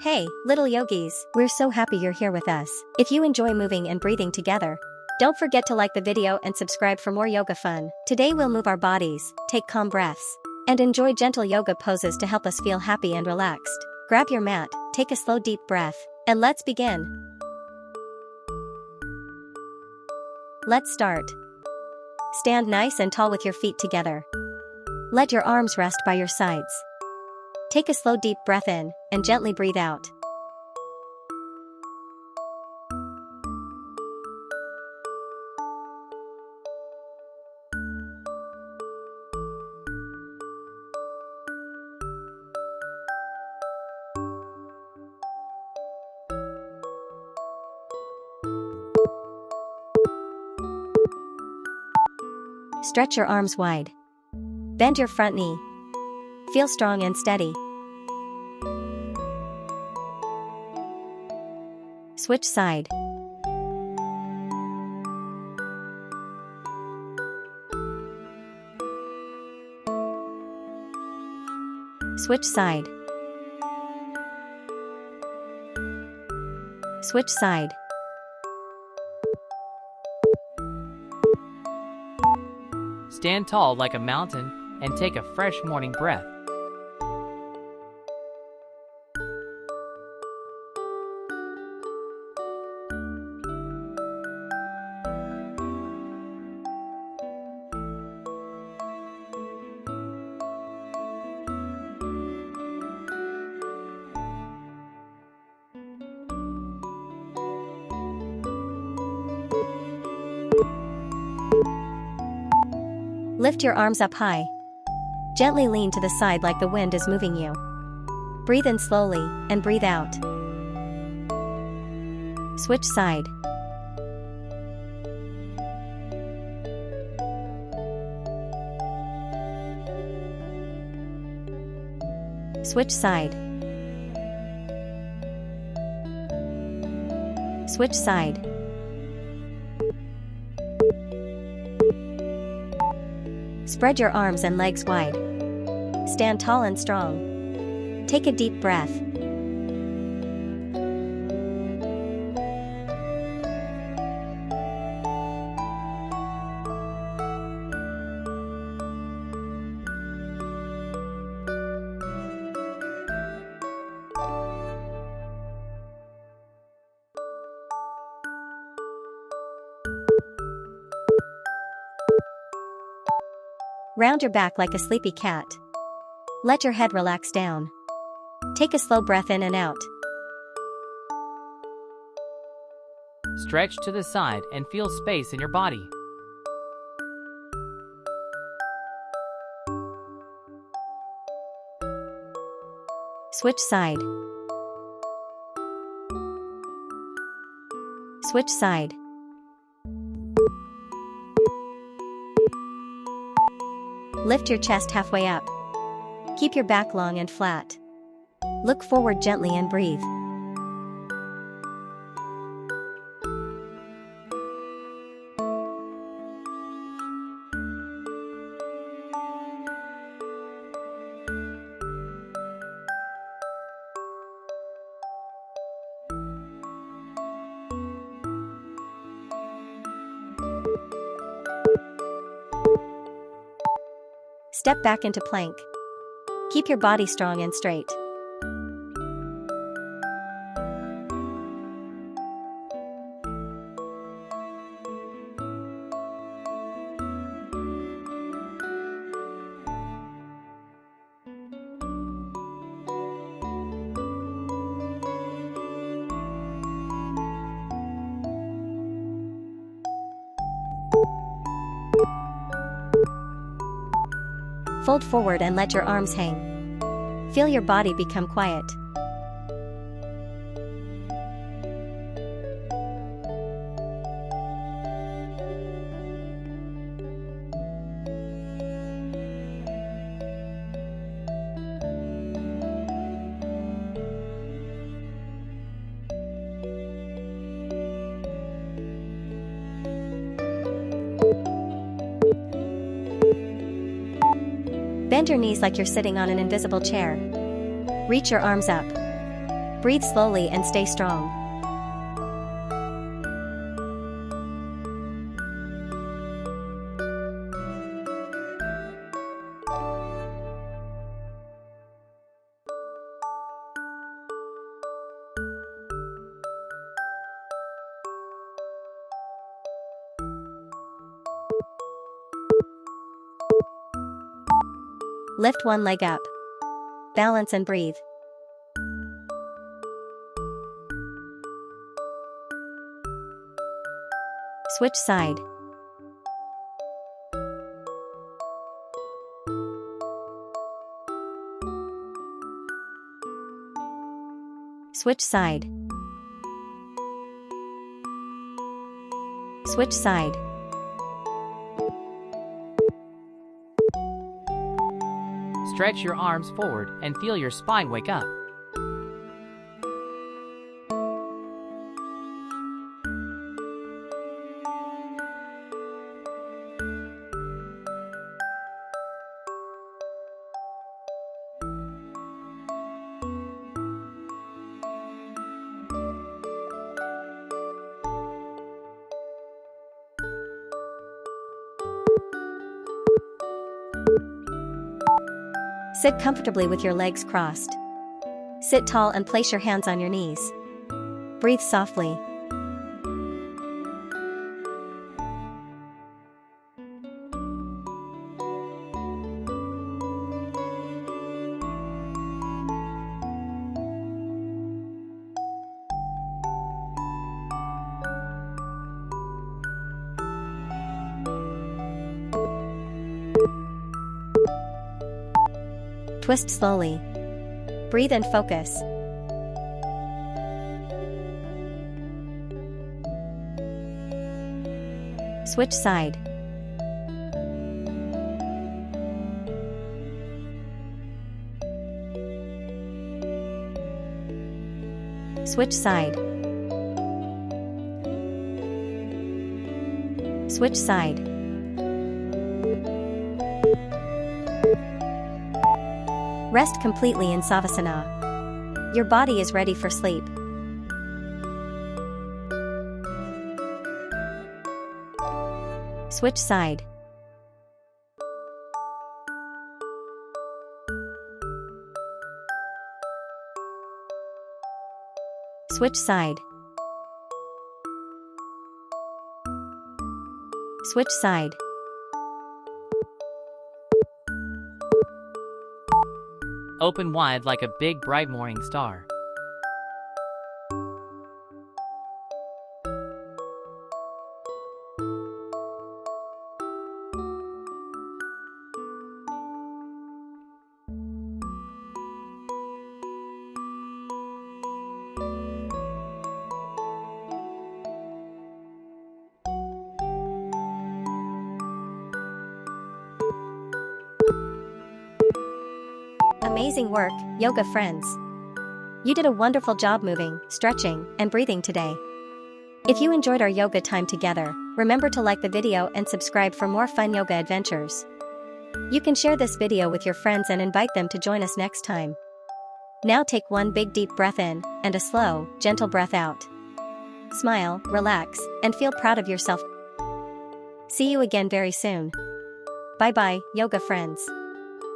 Hey, little yogis, we're so happy you're here with us. If you enjoy moving and breathing together, don't forget to like the video and subscribe for more yoga fun. Today we'll move our bodies, take calm breaths, and enjoy gentle yoga poses to help us feel happy and relaxed. Grab your mat, take a slow deep breath, and let's begin. Let's start. Stand nice and tall with your feet together. Let your arms rest by your sides. Take a slow deep breath in, and gently breathe out. Stretch your arms wide. Bend your front knee. Feel strong and steady. Switch side. Switch side. Switch side. Stand tall like a mountain and take a fresh morning breath. Lift your arms up high. Gently lean to the side like the wind is moving you. Breathe in slowly, and breathe out. Switch side. Switch side. Switch side. Spread your arms and legs wide. Stand tall and strong. Take a deep breath. Round your back like a sleepy cat. Let your head relax down. Take a slow breath in and out. Stretch to the side and feel space in your body. Switch side. Switch side. Lift your chest halfway up. Keep your back long and flat. Look forward gently and breathe. Step back into plank. Keep your body strong and straight. Fold forward and let your arms hang. Feel your body become quiet. Bend your knees like you're sitting on an invisible chair. Reach your arms up. Breathe slowly and stay strong. Lift one leg up. Balance and breathe. Switch side. Switch side. Switch side. Stretch your arms forward and feel your spine wake up. Sit comfortably with your legs crossed. Sit tall and place your hands on your knees. Breathe softly. Twist slowly. Breathe and focus. Switch side. Switch side. Switch side. Rest completely in Savasana. Your body is ready for sleep. Switch side. Switch side. Switch side. Open wide like a big bright morning star. Amazing work, yoga friends! You did a wonderful job moving, stretching, and breathing today. If you enjoyed our yoga time together, remember to like the video and subscribe for more fun yoga adventures. You can share this video with your friends and invite them to join us next time. Now take one big deep breath in, and a slow, gentle breath out. Smile, relax, and feel proud of yourself. See you again very soon. Bye bye, yoga friends.